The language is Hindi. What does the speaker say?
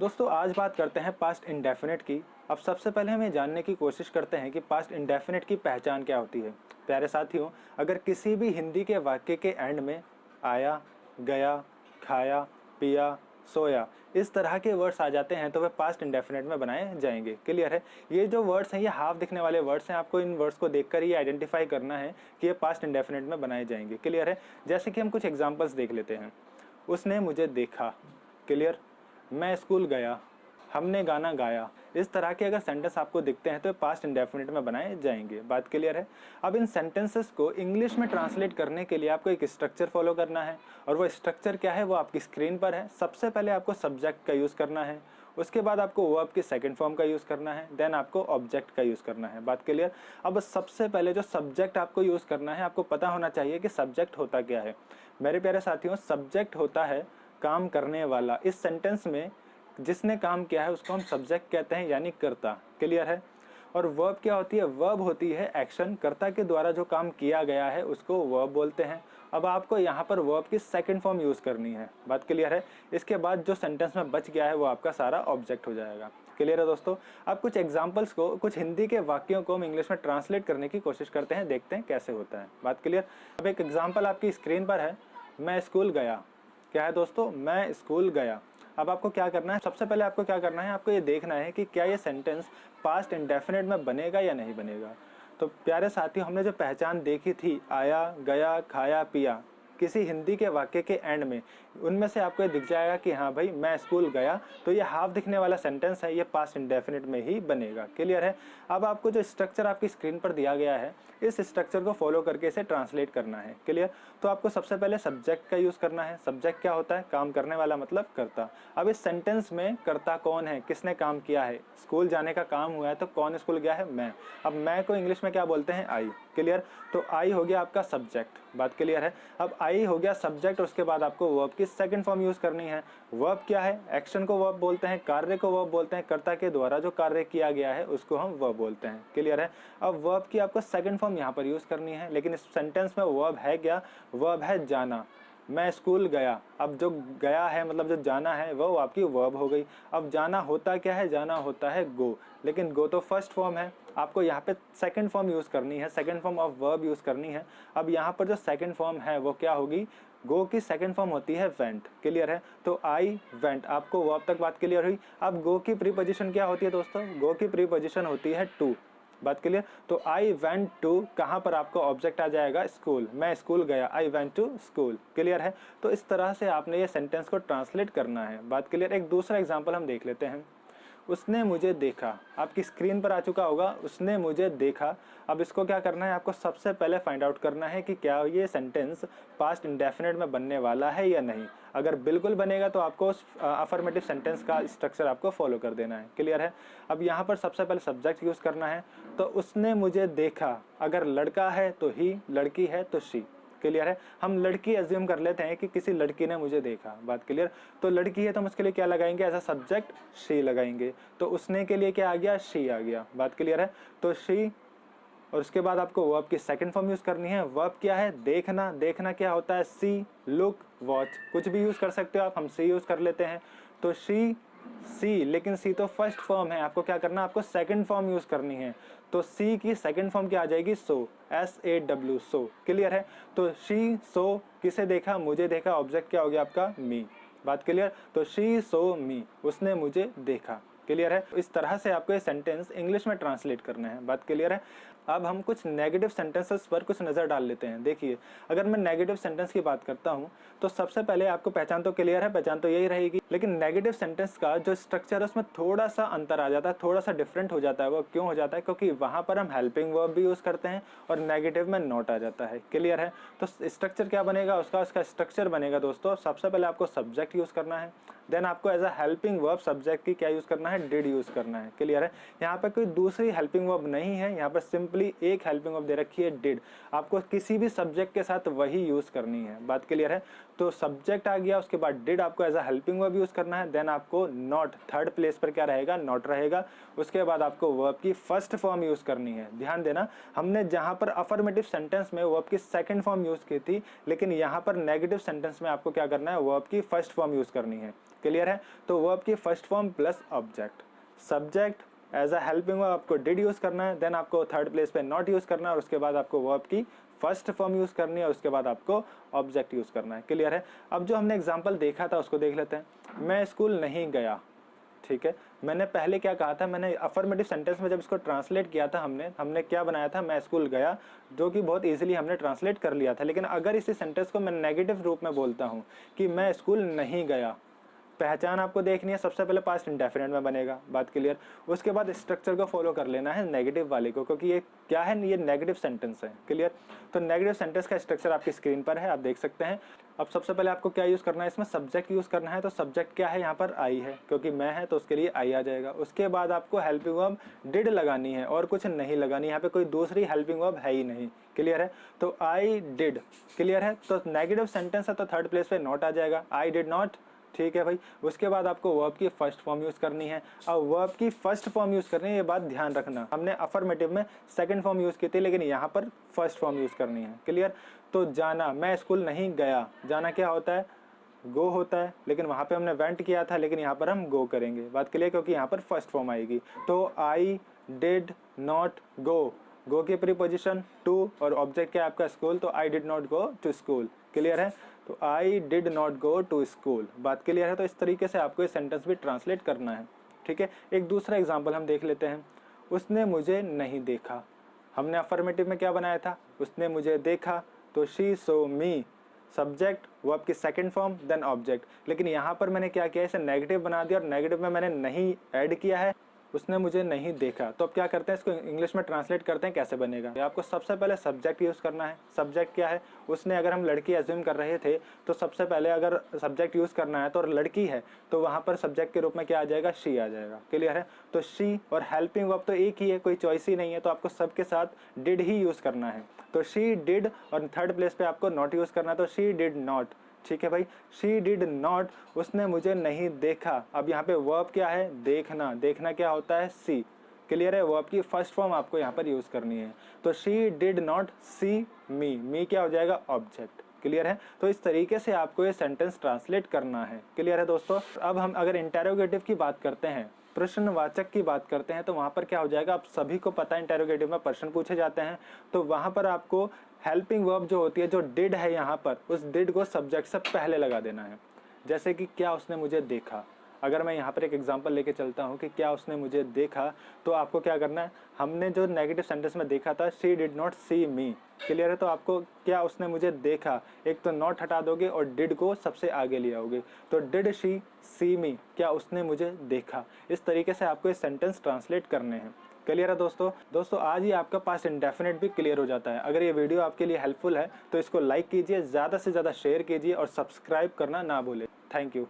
दोस्तों आज बात करते हैं पास्ट इंडेफिनिट की। अब सबसे पहले हम ये जानने की कोशिश करते हैं कि पास्ट इंडेफिनिट की पहचान क्या होती है। प्यारे साथियों, अगर किसी भी हिंदी के वाक्य के एंड में आया, गया, खाया, पिया, सोया इस तरह के वर्ड्स आ जाते हैं तो वे पास्ट इंडेफिनिट में बनाए जाएंगे। क्लियर है? ये जो वर्ड्स हैं ये हाफ दिखने वाले वर्ड्स हैं। आपको इन वर्ड्स को देखकर ये आइडेंटिफाई करना है कि ये पास्ट इंडेफिनिट में बनाए जाएंगे। क्लियर है? जैसे कि हम कुछ एग्जांपल्स देख लेते हैं। उसने मुझे देखा। क्लियर? मैं स्कूल गया। हमने गाना गाया। इस तरह के अगर सेंटेंस आपको दिखते हैं तो पास्ट इंडेफिनिट में बनाए जाएंगे। बात क्लियर है? अब इन सेंटेंसेस को इंग्लिश में ट्रांसलेट करने के लिए आपको एक स्ट्रक्चर फॉलो करना है, और वो स्ट्रक्चर क्या है वो आपकी स्क्रीन पर है। सबसे पहले आपको सब्जेक्ट का यूज़ करना है, उसके बाद आपको वर्ब की सेकंड फॉर्म का यूज़ करना है, देन आपको ऑब्जेक्ट का यूज़ करना है। बात क्लियर? अब सबसे पहले जो सब्जेक्ट आपको यूज़ करना है, आपको पता होना चाहिए कि सब्जेक्ट होता क्या है। मेरे प्यारे साथियों, सब्जेक्ट होता है काम करने वाला। इस सेंटेंस में जिसने काम किया है उसको हम सब्जेक्ट कहते हैं, यानी कर्ता। क्लियर है? और वर्ब क्या होती है? वर्ब होती है एक्शन। कर्ता के द्वारा जो काम किया गया है उसको वर्ब बोलते हैं। अब आपको यहाँ पर वर्ब की सेकंड फॉर्म यूज़ करनी है। बात क्लियर है? इसके बाद जो सेंटेंस में बच गया है वो आपका सारा ऑब्जेक्ट हो जाएगा। क्लियर है दोस्तों? अब कुछ एग्जाम्पल्स को, कुछ हिंदी के वाक्यों को हम इंग्लिश में ट्रांसलेट करने की कोशिश करते हैं, देखते हैं कैसे होता है। बात क्लियर? अब एक एग्जाम्पल आपकी स्क्रीन पर है। मैं स्कूल गया। क्या है दोस्तों? मैं स्कूल गया। अब आपको क्या करना है? सबसे पहले आपको क्या करना है, आपको ये देखना है कि क्या ये सेंटेंस पास्ट इंडेफिनिट में बनेगा या नहीं बनेगा। तो प्यारे साथियों, हमने जो पहचान देखी थी, आया, गया, खाया, पिया, किसी हिंदी के वाक्य के एंड में, उनमें से आपको ये दिख जाएगा कि हाँ भाई मैं स्कूल गया, तो ये हाफ दिखने वाला सेंटेंस है, ये पास्ट इंडेफिनिट में ही बनेगा। क्लियर है? अब आपको जो स्ट्रक्चर आपकी स्क्रीन पर दिया गया है, इस स्ट्रक्चर को फॉलो करके इसे ट्रांसलेट करना है। क्लियर? तो आपको सबसे पहले सब्जेक्ट का यूज़ करना है। सब्जेक्ट क्या होता है? काम करने वाला, मतलब कर्ता। अब इस सेंटेंस में कर्ता कौन है, किसने काम किया है? स्कूल जाने का काम हुआ है, तो कौन स्कूल गया है? मैं। अब मैं को इंग्लिश में क्या बोलते हैं? आई। क्लियर? तो आई हो गया आपका सब्जेक्ट। बात क्लियर है? अब आई हो गया सब्जेक्ट, उसके बाद आपको वर्ब की सेकंड फॉर्म यूज़ करनी है। वर्ब क्या है? एक्शन को वर्ब बोलते हैं, कार्य को वर्ब बोलते हैं। कर्ता के द्वारा जो कार्य किया गया है उसको हम वर्ब बोलते हैं। क्लियर है? अब वर्ब की आपको सेकंड फॉर्म यहाँ पर यूज़ करनी है, लेकिन इस सेंटेंस में वर्ब है क्या? वर्ब है जाना। मैं स्कूल गया। अब जो गया है मतलब जो जाना है वो आपकी वर्ब हो गई। अब जाना होता क्या है? जाना होता है गो, लेकिन गो तो फर्स्ट फॉर्म है। आपको यहाँ पे सेकंड फॉर्म यूज़ करनी है, second form of verb use करनी है। अब यहाँ पर जो सेकंड फॉर्म है वो क्या होगी? गो की सेकंड फॉर्म होती है वेंट। क्लियर है? तो आई वेंट। आपको वर्ब तक बात क्लियर हुई? अब गो की प्रीपोजिशन क्या होती है दोस्तों? गो की प्रीपोजिशन होती है टू। बात क्लियर? तो आई वेंट टू, कहाँ पर आपको ऑब्जेक्ट आ जाएगा? स्कूल। मैं स्कूल गया, I went to school. Clear है? तो इस तरह से आपने ये सेंटेंस को ट्रांसलेट करना है। बात क्लियर? एक दूसरा एग्जाम्पल हम देख लेते हैं। उसने मुझे देखा। आपकी स्क्रीन पर आ चुका होगा, उसने मुझे देखा। अब इसको क्या करना है? आपको सबसे पहले फाइंड आउट करना है कि क्या ये सेंटेंस पास्ट इंडेफिनिट में बनने वाला है या नहीं। अगर बिल्कुल बनेगा तो आपको उस अफर्मेटिव सेंटेंस का स्ट्रक्चर आपको फॉलो कर देना है। क्लियर है? अब यहाँ पर सबसे पहले सब्जेक्ट यूज़ करना है। तो उसने मुझे देखा, अगर लड़का है तो ही, लड़की है तो शी। क्लियर है? हम लड़की एज्यूम कर लेते हैं कि किसी लड़की ने मुझे देखा। बात क्लियर? तो लड़की है तो हम उसके लिए क्या लगाएंगे? एज अ सब्जेक्ट शी लगाएंगे। तो उसने के लिए क्या आ गया? शी आ गया। बात क्लियर है? तो शी, और उसके बाद आपको वर्ब की सेकंड फॉर्म यूज़ करनी है। वर्ब क्या है? देखना। देखना क्या होता है? सी, लुक, वॉच, कुछ भी यूज़ कर सकते हो आप, हम सी यूज़ कर लेते हैं। तो शी, सी, लेकिन सी तो फर्स्ट फॉर्म है, आपको क्या करना है? आपको सेकंड फॉर्म यूज़ करनी है। तो सी की सेकंड फॉर्म क्या आ जाएगी? सो, SAW, सो। क्लियर है? तो शी, सो, किसे देखा? मुझे देखा। ऑब्जेक्ट क्या हो गया आपका? मी। बात क्लियर? तो शी सो मी, उसने मुझे देखा। क्लियर है? इस तरह से आपको ये सेंटेंस इंग्लिश में ट्रांसलेट करना है। बात क्लियर है? अब हम कुछ नेगेटिव सेंटेंसेस पर कुछ नज़र डाल लेते हैं। देखिए, अगर मैं नेगेटिव सेंटेंस की बात करता हूं तो सबसे पहले आपको पहचान तो क्लियर है, पहचान तो यही रहेगी, लेकिन नेगेटिव सेंटेंस का जो स्ट्रक्चर है उसमें थोड़ा सा अंतर आ जाता है, थोड़ा सा डिफरेंट हो जाता है। वो क्यों हो जाता है? क्योंकि वहां पर हम हेल्पिंग वर्ब भी यूज़ करते हैं और नेगेटिव में नॉट आ जाता है। क्लियर है? तो स्ट्रक्चर क्या बनेगा उसका स्ट्रक्चर बनेगा दोस्तों, सबसे पहले आपको सब्जेक्ट यूज़ करना है, देन आपको as a helping verb subject की क्या यूज़ करना है? डिड यूज़ करना है। क्लियर है? यहाँ पर कोई दूसरी हेल्पिंग वर्ब नहीं है, यहाँ पर सिंपली एक हेल्पिंग वर्ब दे रखी है, डिड। आपको किसी भी सब्जेक्ट के साथ वही यूज़ करनी है। बात क्लियर है? तो सब्जेक्ट आ गया, उसके बाद डिड आपको as a helping verb use करना है, देन आपको नॉट, थर्ड प्लेस पर क्या रहेगा? नॉट रहेगा। उसके बाद आपको वर्ब की फर्स्ट फॉर्म यूज़ करनी है। ध्यान देना, हमने जहाँ पर अफर्मेटिव सेंटेंस में वर्ब की सेकंड फॉर्म यूज़ की थी, लेकिन यहाँ पर नेगेटिव सेंटेंस में आपको क्या करना है? वर्ब की फर्स्ट फॉर्म यूज़ करनी है। क्लियर है। तो वर्ब की first form plus object, subject as a helping verb आपको डिड यूज करना है, देन आपको थर्ड प्लेस पे नॉट यूज करना है, और उसके बाद आपको वर्ब की फर्स्ट फॉर्म यूज करनी है, और उसके बाद आपको ऑब्जेक्ट यूज करना है। क्लियर है। अब जो हमने एग्जांपल देखा था उसको देख लेते हैं। मैं स्कूल नहीं गया, ठीक है। मैंने पहले क्या कहा था, मैंने अफर्मेटिव सेंटेंस में जब इसको ट्रांसलेट किया था, हमने क्या बनाया था, मैं स्कूल गया, जो कि बहुत इजीली हमने ट्रांसलेट कर लिया था। लेकिन अगर इसी सेंटेंस को मैं नेगेटिव रूप में बोलता हूँ कि मैं स्कूल नहीं गया, पहचान आपको देखनी है, सबसे पहले पास्ट इंडेफिनिट में बनेगा, बात क्लियर। उसके बाद स्ट्रक्चर को फॉलो कर लेना है नेगेटिव वाले को, क्योंकि ये क्या है, ये नेगेटिव सेंटेंस है। क्लियर। तो नेगेटिव सेंटेंस का स्ट्रक्चर आपकी स्क्रीन पर है, आप देख सकते हैं। अब सबसे पहले आपको क्या यूज़ करना है, इसमें सब्जेक्ट यूज़ करना है। तो सब्जेक्ट क्या है, यहाँ पर आई है, क्योंकि मैं है तो उसके लिए आई आ जाएगा। उसके बाद आपको हेल्पिंग वर्ब डिड लगानी है और कुछ नहीं लगानी, यहाँ पे कोई दूसरी हेल्पिंग वर्ब है ही नहीं। क्लियर है। तो आई डिड, क्लियर है। तो नेगेटिव सेंटेंस है तो थर्ड प्लेस पे नॉट आ जाएगा, आई डिड नॉट, ठीक है भाई। उसके बाद आपको वर्ब की फर्स्ट फॉर्म यूज करनी है। अब वर्ब की फर्स्ट फॉर्म यूज करनी है, ये बात ध्यान रखना, हमने अफर्मेटिव में सेकंड फॉर्म यूज की थी, लेकिन यहाँ पर फर्स्ट फॉर्म यूज करनी है। क्लियर। तो जाना, मैं स्कूल नहीं गया, जाना क्या होता है, गो होता है, लेकिन वहाँ पे हमने वेंट किया था, लेकिन यहाँ पर हम गो करेंगे, बात क्लियर, क्योंकि यहाँ पर फर्स्ट फॉर्म आएगी। तो आई डिड नॉट गो, गो की प्रीपोजिशन टू और ऑब्जेक्ट क्या है आपका स्कूल, तो I did not go to school. Clear है। तो I did not go to school, बात क्लियर है। तो इस तरीके से आपको ये सेंटेंस भी ट्रांसलेट करना है, ठीक है। एक दूसरा एग्जांपल हम देख लेते हैं। उसने मुझे नहीं देखा, हमने अफर्मेटिव में क्या बनाया था, उसने मुझे देखा, तो she so me, subject verb की सेकंड फॉर्म देन ऑब्जेक्ट। लेकिन यहाँ पर मैंने क्या किया, इसे नेगेटिव बना दिया और नेगेटिव में मैंने नहीं ऐड किया है, उसने मुझे नहीं देखा। तो अब क्या करते हैं, इसको इंग्लिश में ट्रांसलेट करते हैं, कैसे बनेगा। आपको सबसे पहले सब्जेक्ट यूज़ करना है। सब्जेक्ट क्या है, उसने, अगर हम लड़की एज्यूम कर रहे थे तो सबसे पहले अगर सब्जेक्ट यूज़ करना है तो, और लड़की है तो वहाँ पर सब्जेक्ट के रूप में क्या आ जाएगा, शी आ जाएगा। क्लियर है। तो शी और हेल्पिंग वर्ब तो एक ही है, कोई चॉइस ही नहीं है, तो आपको सबके साथ डिड ही यूज़ करना है। तो शी डिड और थर्ड प्लेस पे आपको नॉट यूज़ करना है, तो शी डिड नॉट, ठीक है भाई। शी डिड नॉट, उसने मुझे नहीं देखा। अब यहाँ पे वर्ब क्या है, देखना, देखना क्या होता है, सी। क्लियर है। वर्ब की फर्स्ट फॉर्म आपको यहाँ पर यूज करनी है। तो शी डिड नॉट सी मी, मी क्या हो जाएगा, ऑब्जेक्ट। क्लियर है। तो इस तरीके से आपको ये सेंटेंस ट्रांसलेट करना है। क्लियर है दोस्तों। अब हम अगर इंटेरोगेटिव की बात करते हैं, प्रश्नवाचक की बात करते हैं, तो वहाँ पर क्या हो जाएगा, आप सभी को पता है इंटेरोगेटिव में प्रश्न पूछे जाते हैं, तो वहाँ पर आपको हेल्पिंग वर्ब जो होती है, जो डिड है यहाँ पर, उस डिड को सब्जेक्ट से पहले लगा देना है। जैसे कि क्या उसने मुझे देखा, अगर मैं यहाँ पर एक एग्जांपल लेके चलता हूँ कि क्या उसने मुझे देखा, तो आपको क्या करना है, हमने जो नेगेटिव सेंटेंस में देखा था, she did not see me. Clear है। तो आपको क्या उसने मुझे देखा, एक तो नॉट हटा दोगे और डिड को सबसे आगे ले आओगे, तो डिड शी सी मी, क्या उसने मुझे देखा। इस तरीके से आपको ये सेंटेंस ट्रांसलेट करने हैं। क्लियर है दोस्तों आज ही आपका पास्ट इंडेफिनिट भी क्लियर हो जाता है। अगर ये वीडियो आपके लिए हेल्पफुल है तो इसको लाइक कीजिए, ज़्यादा से ज़्यादा शेयर कीजिए और सब्सक्राइब करना ना भूलें। Thank you.